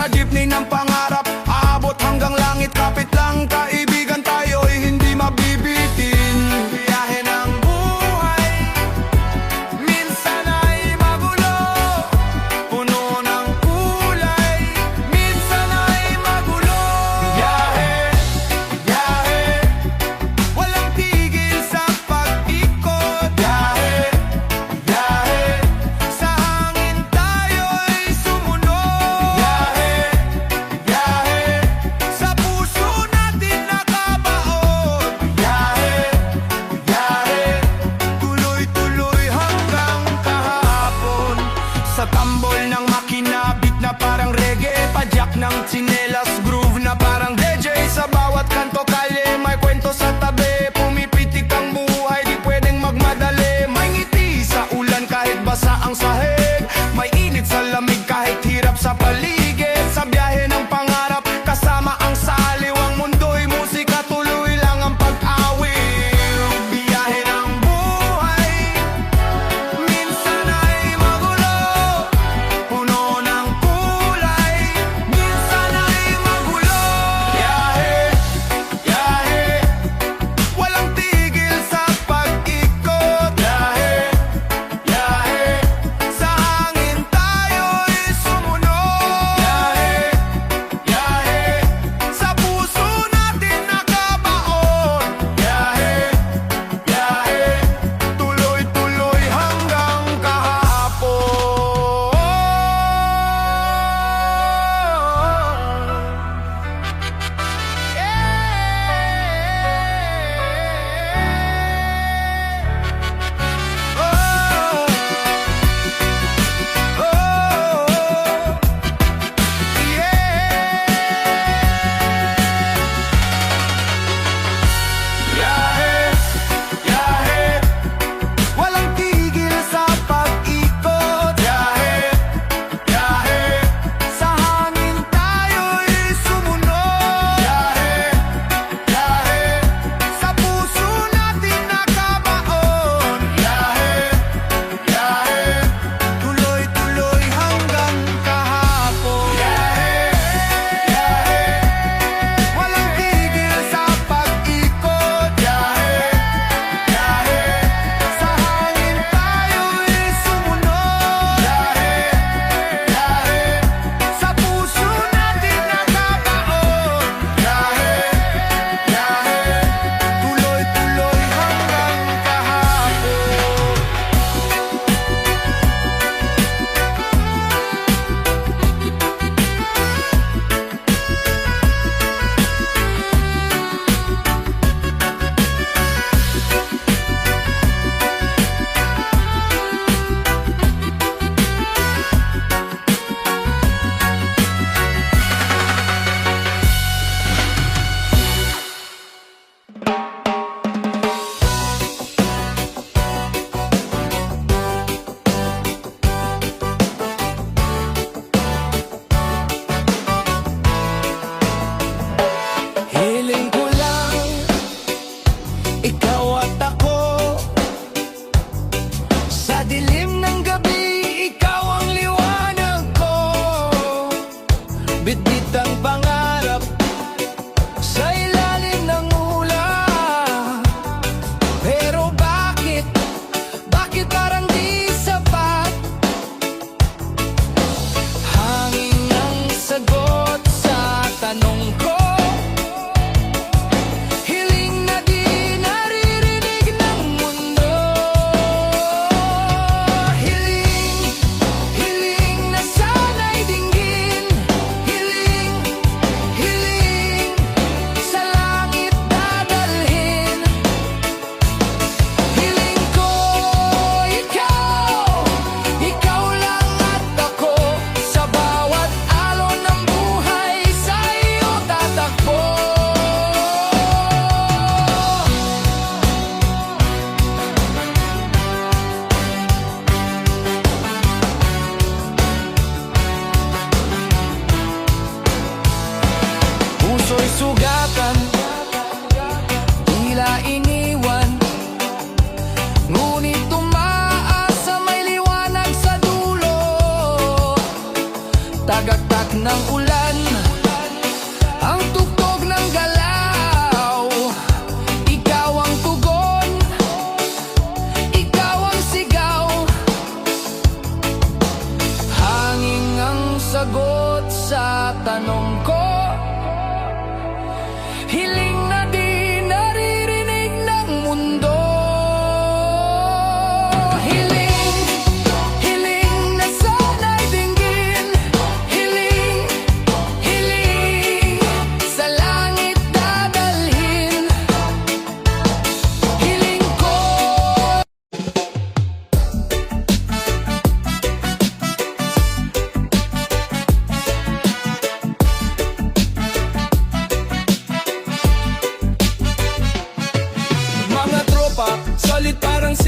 sa jeepney ng pangarap, aabot hanggang langit. Kapit lang kaibigan, tayo'y hindi mabibitin. Biyahe ng buhay, minsan ay magulo, puno ng kulay, minsan ay magulo. Biyahe, biyahe, walang tigil sa pag-ikot. Biyahe, biyahe, sa hangin tayo'y sumunod. Biyahe, biyahe, sa puso natin nakabaon. Biyahe, biyahe, tuloy-tuloy hanggang kahapon. Sa tambol ng makina, beat na parang reggae, padyak ng tsinelas, groove na parang DJ. Sa bawat kanto kalye, may kwento sa tabi. Pumipitik ang buhay, di pwedeng magmadali. May ngiti sa ulan kahit basa ang sahig, may init sa lamig kahit hirap sa paligid. Sa biyahe ng pangarap, kasama ang saliw, ang mundo'y musika, tuloy lang ang pag-awil. Biyahe ng buhay, minsan ay magulo, puno ng kulay, minsan ay magulo. Biyahe, biyahe, walang tigil sa pag-ikot. Biyahe, biyahe, sa hangin tayo'y sumunod. Biyahe, biyahe, sa puso natin nakabaon. Biyahe, biyahe, tuloy-tuloy hanggang kahapon. Biyahe, biyahe, walang tigil sa pag-ikot. Biyahe, biyahe, sa hangin tayo'y sumunod. Biyahe, biyahe, sa puso natin nakabaon. Biyahe, biyahe, tuloy-tuloy hanggang kahapon. Biyahe, biyahe, walang tigil sa pag-ikot. Biyahe, biyahe, sa hangin tayo'y sumunod. Biyahe, biyahe, sa puso natin nakabaon. Biyahe, biyahe, tuloy-tuloy hanggang kahapon. Hiling ko lang, ikaw at ako, sa dilim ng gabi, ikaw ang liwanag ko. Bitbit ang pangarap sa ilalim ng ulap. Pero bakit parang di sapat? Hangin ang sagot sa tanong ko, hiling na di naririnig ng mundo. Hiling, hiling na sana'y dinggin. Hiling, hiling, sa langit dadalhin. Hiling ko, ikaw lang at ako, sa bawat alon ng buhay, sa iyo tatakbo. Puso'y sugatan, tila iniwan, ngunit tumaas sa may liwanag sa dulo. Tagaktak ng ulan,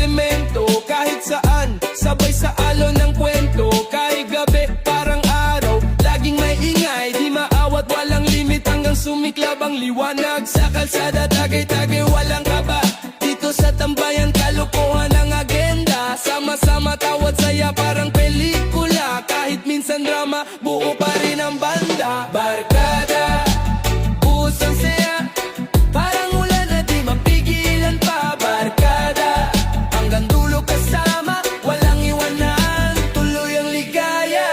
semento. Kahit saan, sabay sa alon ng kwento. Kahit gabi, parang araw, laging may ingay. Di maawat, walang limit hanggang sumiklab ang liwanag. Sa kalsada, tagay-tagay, walang kaba. Dito sa tambayan, kalokohan ang agenda. Sama-sama, tawat, saya, parang pelikula. Kahit minsan drama, buo pa rin ang banda. Barkada, pusang saya, parang ulan na di mapigilan pa. Barkada, hanggang dulo kasama, walang iwanan, tuloy ang ligaya.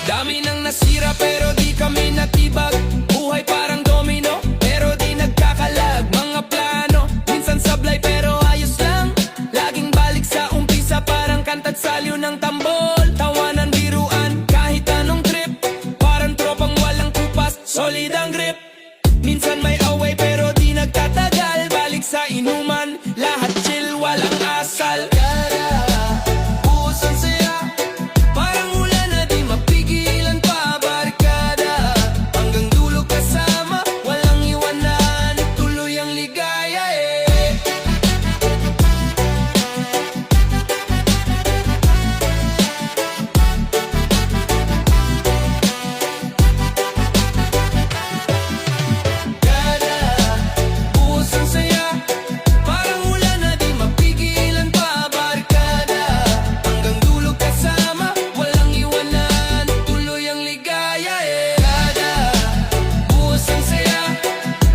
Dami nang nasira pero di kami natibag. Buhay parang domino pero di nagkakalag. Mga plano, minsan sablay pero ayos lang. Laging balik sa umpisa parang kanta't salyo ng tambol. Tawanan, biruan, kahit anong trip. Parang tropang walang kupas, solid ang grip. Minsan may away pero di nagtatagal. Balik sa inuman, lahat chill, walang asal. Pusang saya, parang ulan na di mapigilan pa. Barkada, hanggang dulo kasama, walang iwanan, tuloy ang ligaya eh. Barkada, pusang saya, parang ulan na di mapigilan pa. Barkada, hanggang dulo kasama, walang iwanan, tuloy ang ligaya eh. Barkada, pusang saya,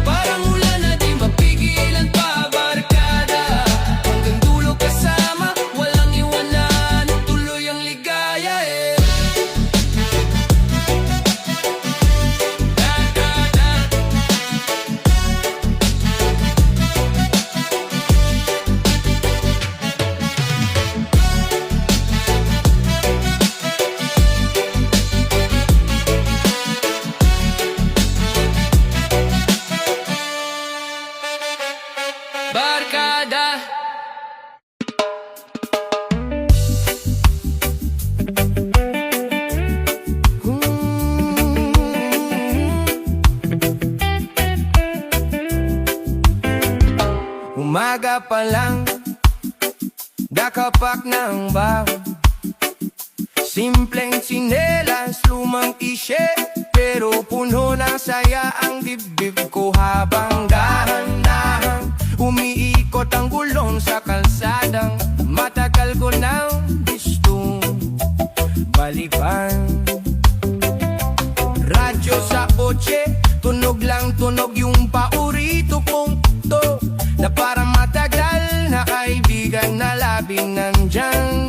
parang ulan na di mapigilan pa. Barkada, hanggang dulo kasama, walang iwanan, tuloy ang ligaya eh. Barkada. Umaga pa lang, dakapak ng baon. Simpleng tsinelas, lumang isye, pero puno ng saya ang dibdib ko. Habang dahan-dahan umiikot ang gulong sa kalsadang matagal ko nang gustong balikan. Radyo sa kotse, tunog lang tunog yung paborito kong to, na parang matagal na kaibigan na labing nandyan.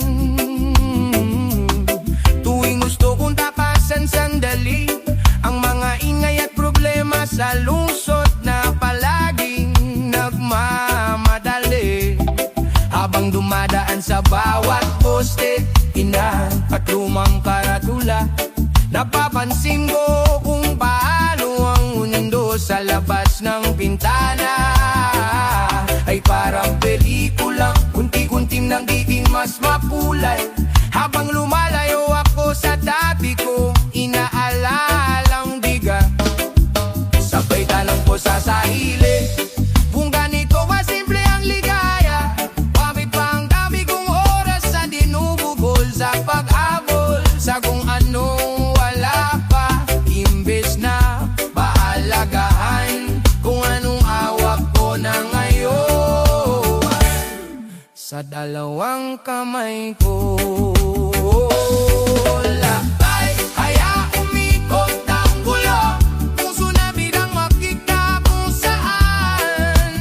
Tuwing gusto kong takasan sandali ang mga ingay at problema sa lungsod na palaging nagmamadali. Habang dumadaan sa bawat poste, inahan at lumang karatula, napapansin ko kung paano ang mundo sa labas ng pintana ay parang pelikulang unti-unting nagiging mas mapulay. Habang lumalayo ako sa tabi ko, inaalalang biga, sabay tanong ko sa sarili, kung ganito ba simple ang ligaya, bakit pa ang dami kong oras sa dinubugol sa pag-abol sa kung anong wala pa, imbes na paalagahan kung anong awak ko na ngayon sa dalawang kamay ko. Lakay, kaya umikot ang gulo, puso na biglang makita kung saan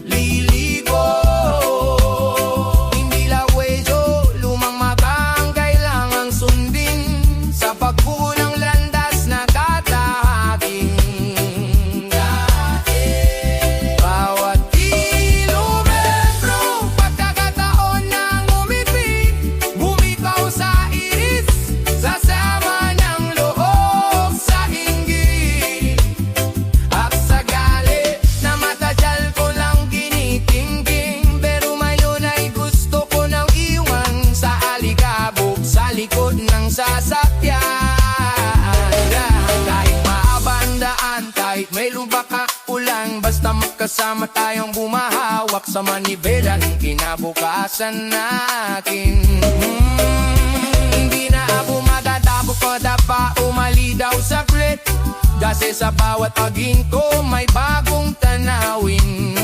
liligo. Hindi lawedyo, lumang magang kailangang sundin sa pagbuo ng landas na tatahaking dati. Bawat kilometro, pagkakataon na ngumipit, bumitaw sa iris, sa Sama-sama tayong bumahawak sa manibela ng kinabukasan natin. Hindi na ako magdadabo kada pa umali daw sa grit. Kasi sa bawat paghinto may bagong tanawin,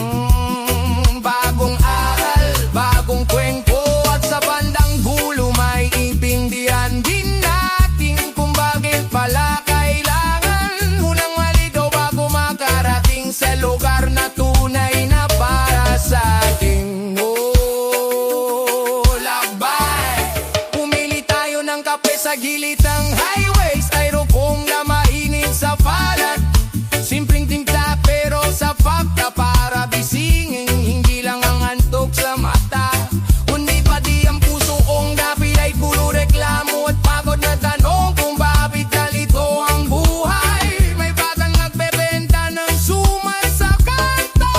bagong aral, bagong kwento. At sa bandang dulo may intindihan din natin kung bakit pala kailangan unang malito bago makarating sa lugar na tunay na para sa ating lakbay. Pumili tayo ng kape sa gilid ng highway, styrofoam na mainit sa balat. Simpleng timpla pero sa fakta para bisingin hindi lang ang antok sa mata, kundi pati ang puso kong napilay puro reklamo at pagod na tanong kung bakit nalito ang buhay. May batang nagbebenta ng suman sa kanto,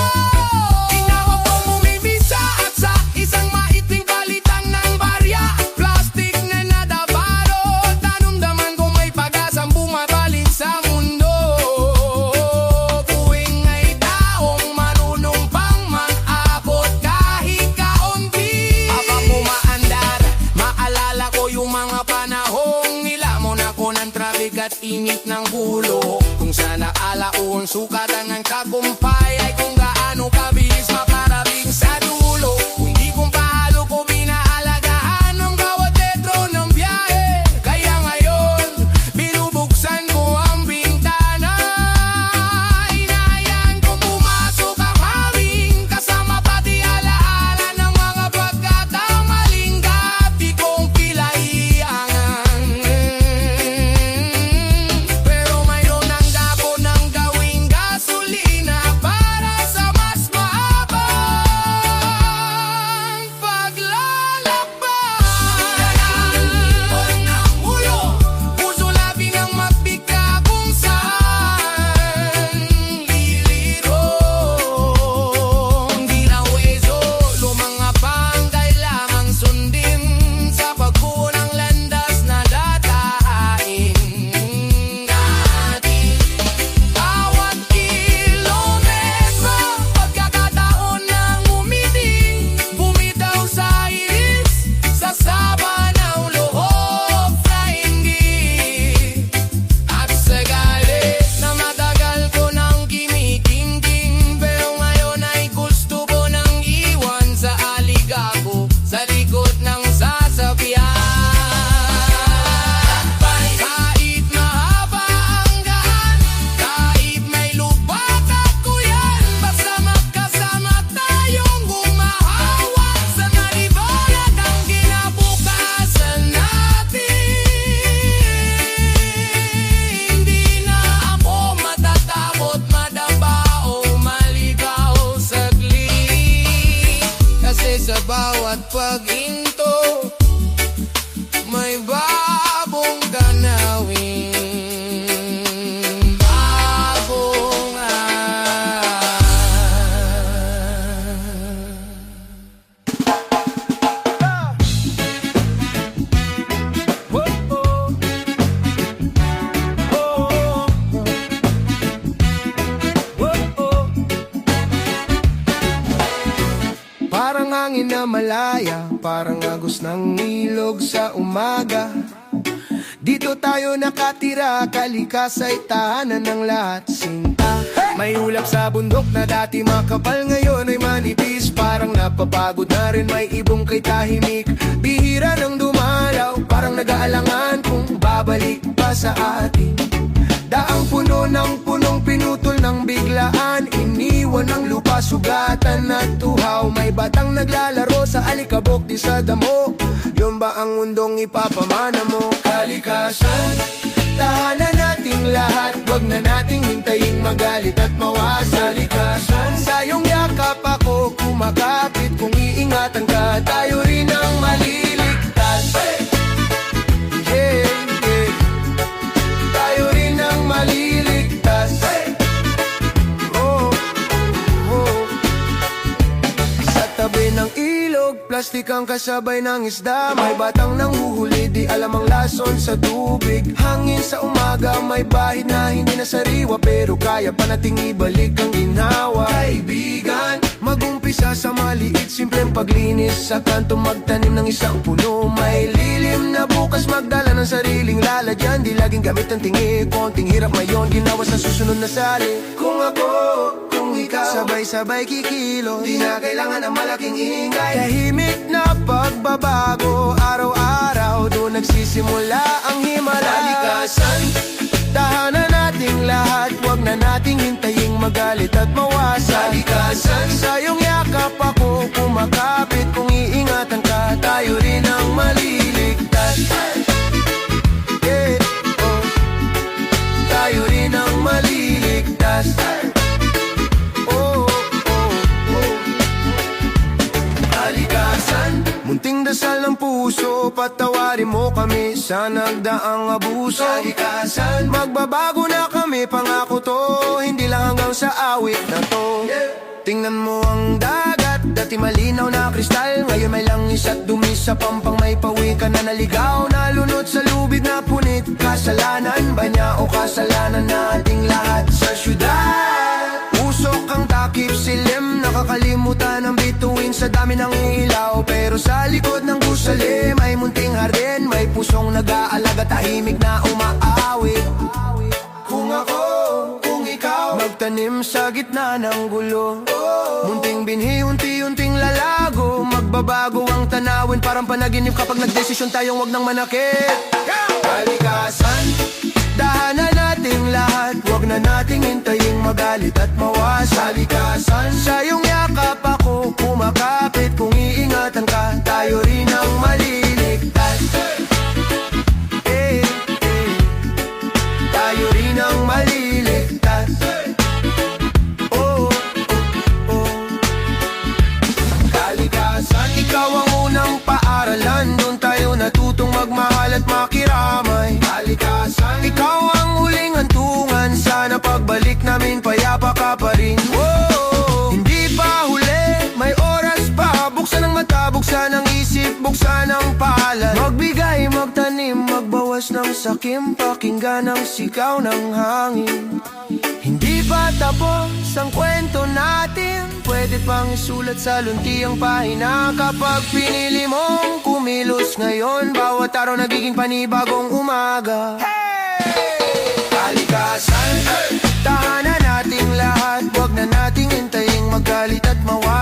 tinawag kong bumibisa at sa isang maiting palitang ng barya. Plastic na nadabalo, tanumdaman ko may pag-asang bumabalik sa mundo. Tuwing ay taong marunong pang mag-abot kahit kaunti. Habang umaandar, maalala ko yung mga panahong nilamon ako ng traffic at init ng ulo. Kung sana alaon sukatan ng tagumpay ay kung gaano kabilis makarating sa dulo. Hindi kung paano ko binahalagahan ng bawat metro ng biyahe. Kaya ngayon, binubuksan ko ang bintana. Hinahayaan kong pumasok ang hangin, kasama pati alaala ng mga pagkakamaling gabi kong pilaiangan. Pero mayroon ang dako ng gawing gasolina para sa mas mahabang paglalakbay. Ipon ng ulo, puso labi ng magbigka kung saan liliro. Hindi na weso, lumanga pang kailangang sundin sa pagbuo ng landas na dadahain natin. Bawat kilometro, pagkakataon ng umiting, bumitaw sa iris, sa saba ng loob na hindi. At sa galit na matagal ko nang kinikinting, pero ngayon ay gusto ko nang iwan sa aligago, sa likod ng sasakyan. Kahit mahaba ang daan, kahit may lubak at kuyan, basta magkasama tayong gumahawak sa nalibalat ang kinabukasan natin. Hindi na ako matatakot madaba o maligaw saglit, kasi sa bawat paghinto may bagong tanawin, bagong parang hangin na malaya, parang agos ng ilog sa umaga. Dito tayo nakatira, kalikasay tahanan ng lahat sinta. May ulap sa bundok na dati makapal, ngayon ay manipis. Parang napapagod na rin, may ibong kay tahimik. Bihira nang dumalaw, parang nag-aalangan kung babalik pa sa atin. Daang puno ng punong pinutol ng biglaan, iniwan ng lupa, sugatan at tuhaw. May batang naglalaro sa alikabok di sa damo, yun ba ang mundong ipapamana mo? Kalikasan, tahanan nating lahat, wag na nating hintayin magalit at mawasan. Kalikasan, sa iyong yakap ako kumakapit, kung iingatan ka tayo rin ang maliligtas. Hey, hey, tayo rin ang maliligtas. Oh, oh. Sa tabi ng ilog Plastik ang kasabay ng isda, may batang nanghuhuli, di alam ang lason sa tubig. Hangin sa umaga, may bahid na hindi na sariwa, pero kaya pa nating ibalik ang ginawa. Kaibigan, mag-umpisa sa maliit, simpleng paglinis sa kanto, magtanim ng isang puno. May lilim na bukas, magdala ng sariling lalagyan, di laging gamit ang tingi. Konting hirap ngayon, ginawa sa susunod na sali. Kung ako, kung ikaw, sabay-sabay kikilo, di na kailangan ng malaking ingay. Tahimik na pagbabago, araw-araw, doon nagsisimula ang himala. Kalikasan, tahanan nating lahat, wag na nating hintaying magalit at mawasa. Kalikasan, sa iyong yakap ako kumakapit, kung iingatan ka, tayo rin ang maliligtas. Yeah, oh. Tayo rin ang maliligtas. Munting dasal ng puso, patawarin mo kami sa nagdaang abuso. Kalikasan, magbabago na kami, pangako to, hindi lang hanggang sa awit na to. Tingnan mo ang dagat, dati malinaw na kristal, ngayon may langis at dumi sa pampang, may pawikan na naligaw, nalunod sa lubid na punit. Kasalanan ba niya o kasalanan nating lahat sa syudad? Usok ang takip silim, nakakalimutan ang bituin sa dami ng ilaw. Pero sa likod ng gusali, may munting hardin, may pusong nag-aalaga, tahimik na umaawit. Kung ako, kung ikaw, magtanim sa gitna ng gulo, munting binhi, unti-unting lalago, magbabago ang tanawin, parang panaginip kapag nagdesisyon tayong wag nang manakit. Kalikasan, dahanan nating lahat, wag na nating hintaying magalit at mawasa. Kalikasan, sa iyong yakap ako kumakapit, kung iingatan ka, tayo rin ang maliligtas. Tayo rin ang maliligtas. Kalikasan, ikaw ang unang paaralan, doon tayo natutong magmahal at makiramay. Kalikasan, ikaw ang huling hantungan, sana pagbalik namin payapa ka pa rin. Hindi pa huli, may oras pa, buksan ang mata, buksan ang isip, buksan ang palad. Magbigay, magtanim, magbawas ng sakim, pakinggan ang sigaw ng hangin. Hindi pa tapos ang kwento natin, pwede pang isulat sa lunti ang pahina. Kapag pinili mong kumilos ngayon, bawat araw nagiging panibagong umaga. Kalikasan, tahanan nating lahat, wag na nating hintaying magalit at mawala.